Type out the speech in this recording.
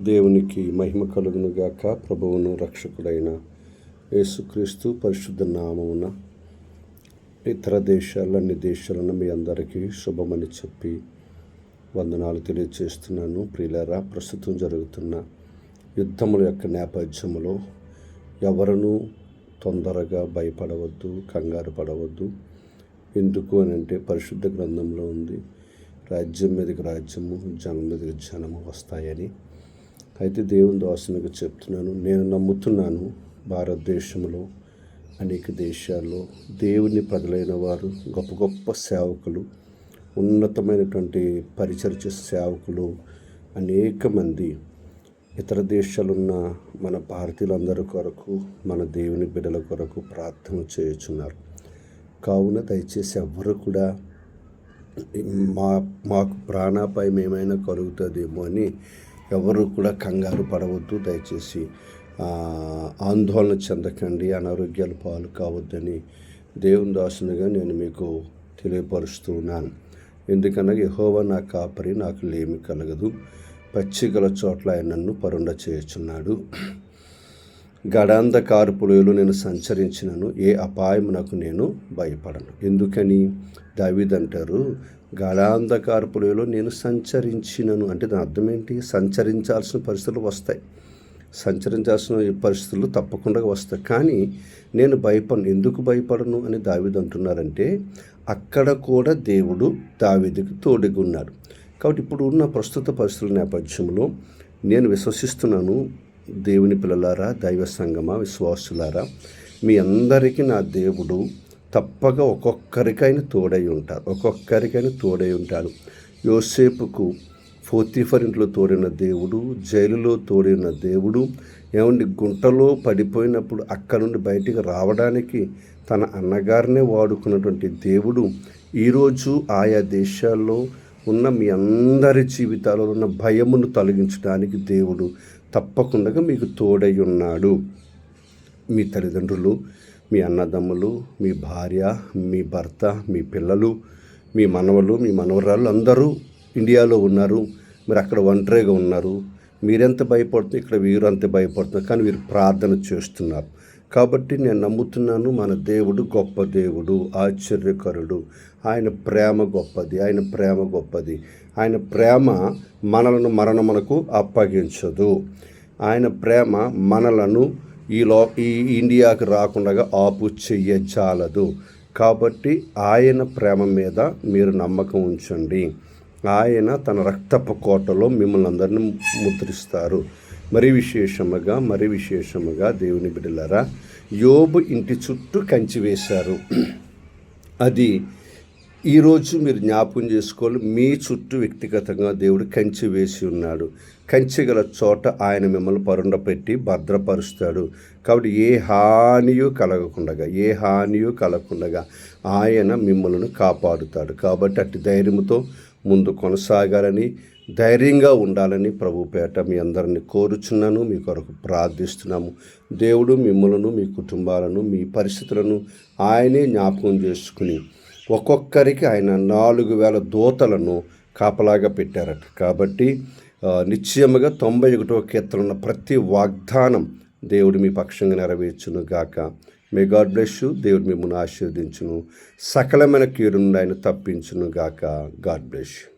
దేవునికి మహిమ కలుగును గాక. ప్రభువును రక్షకుడైన యేసుక్రీస్తు పరిశుద్ధ నామమున ఇతర అన్ని దేశాలను మీ అందరికీ శుభమని చెప్పి వందనాలు తెలియజేస్తున్నాను. ప్రియులారా, ప్రస్తుతం జరుగుతున్న యుద్ధముల యొక్క నేపథ్యంలో ఎవరునూ తొందరగా భయపడవద్దు, కంగారు పడవద్దు. ఎందుకు అని అంటే పరిశుద్ధ గ్రంథంలో ఉంది, రాజ్యం మీదకి రాజ్యము, జనం మీదకి జనము వస్తాయని. అయితే దేవుని దాసునికి చెప్తున్నాను, నేను నమ్ముతున్నాను భారతదేశంలో అనేక దేశాల్లో దేవుని ప్రజలైన వారు, గొప్ప గొప్ప సేవకులు, ఉన్నతమైనటువంటి పరిచర్య సేవకులు అనేక మంది ఇతర దేశాలున్న మన భారతీయులందరి కొరకు, మన దేవుని బిడ్డల కొరకు ప్రార్థన చేయుచున్నారు. కావున దయచేసి ఎవ్వరు కూడా మాకు ప్రాణాపాయం ఏమైనా కలుగుతుందేమో అని ఎవరు కూడా కంగారు పడవద్దు. దయచేసి ఆందోళన చెందకండి, అనారోగ్యాల పాలు కావద్దని దేవుని దాసునిగా నేను మీకు తెలియపరుస్తున్నాను. ఎందుకనగా యెహోవా నా కాపరి, నాకు లేమి కలగదు. పచ్చిగల చోట్ల ఆయన నన్ను పరుండ చేయుచున్నాడు. గడాంధకారపు లోయలో నేను సంచరించినను, ఏ అపాయమునకు నేను భయపడను. ఎందుకని దావీదు అంటారు, గడాంధకారపు లోయలో నేను సంచరించినను అంటే దాని అర్థం ఏంటి? సంచరించాల్సిన పరిస్థితులు వస్తాయి, సంచరించాల్సిన పరిస్థితులు తప్పకుండా వస్తాయి. కానీ నేను భయపడను. ఎందుకు భయపడను అని దావీదు అంటున్నారంటే, అక్కడ కూడా దేవుడు దావీదుకు తోడుగా ఉన్నాడు. కాబట్టి ఇప్పుడు ఉన్న ప్రస్తుత పరిస్థితుల నేపథ్యంలో నేను విశ్వసిస్తున్నాను, దేవుని పిల్లలారా, దైవ సంగమా, విశ్వాసులారా, మీ అందరికీ నా దేవుడు తప్పక ఒక్కొక్కరికైనా తోడై ఉంటాడు. యోసేపుకు పోతీఫర్ ఇంట్లో తోడిన దేవుడు, జైలులో తోడిన దేవుడు, గుంటలో పడిపోయినప్పుడు అక్కడ నుండి బయటికి రావడానికి తన అన్నగారినే వాడుకున్నటువంటి దేవుడు ఈరోజు ఆయా దేశాల్లో ఉన్న మీ అందరి జీవితాలలో ఉన్న భయమును తొలగించడానికి దేవుడు తప్పకుండా మీకు తోడై ఉన్నాడు. మీ తల్లిదండ్రులు, మీ అన్నదమ్ములు, మీ భార్య, మీ భర్త, మీ పిల్లలు, మీ మనవలు, మీ మనవరాళ్ళు అందరూ ఇండియాలో ఉన్నారు. మీరు అక్కడ ఒంటరిగా ఉన్నారు. మీరెంత భయపడుతున్నారు, ఇక్కడ వీరు అంత భయపడుతున్నారు. కానీ వీరు ప్రార్థన చేస్తున్నారు. కాబట్టి నేను నమ్ముతున్నాను, మన దేవుడు గొప్ప దేవుడు, ఆశ్చర్యకరుడు. ఆయన ప్రేమ గొప్పది, ఆయన ప్రేమ మనలను మరణమునకు అప్పగించదు. ఆయన ప్రేమ మనలను ఈ ఇండియాకు రాకుండా ఆపు చెయ్యజాలదు. కాబట్టి ఆయన ప్రేమ మీద మీరు నమ్మకం ఉంచండి. ఆయన తన రక్తపు కోటలో మిమ్మల్ని అందరినీ ముద్రిస్తారు. మరి విశేషముగా దేవుని బిడ్డలారా, యోబు ఇంటి చుట్టూ కంచి వేశారు. అది ఈరోజు మీరు జ్ఞాపకం చేసుకోవాలి. మీ చుట్టూ వ్యక్తిగతంగా దేవుడు కంచి వేసి ఉన్నాడు. కంచి గల చోట ఆయన మిమ్మల్ని పరుండ పెట్టి భద్రపరుస్తాడు. కాబట్టి ఏ హానియు కలగకుండా ఆయన మిమ్మల్ని కాపాడుతాడు. కాబట్టి అట్టి ధైర్యంతో ముందు కొనసాగాలని, ధైర్యంగా ఉండాలని ప్రభుపేట మీ అందరినీ కోరుచున్నాను, మీ కొరకు ప్రార్థిస్తున్నాము. దేవుడు మిమ్మలను, మీ కుటుంబాలను, మీ పరిస్థితులను ఆయనే జ్ఞాపకం చేసుకుని ఒక్కొక్కరికి ఆయన 4,000 దూతలను కాపలాగా పెట్టారట. కాబట్టి నిశ్చయముగా 91వ కీర్తనలో ప్రతి వాగ్దానం దేవుడు మీ పక్షంగా నెరవేర్చును గాక. May God bless you. దేవుడు మిమ్మల్ని ఆశీర్వదించును, సకలమైన కీడు నుండి ఆయన తప్పించును గాక. God bless you.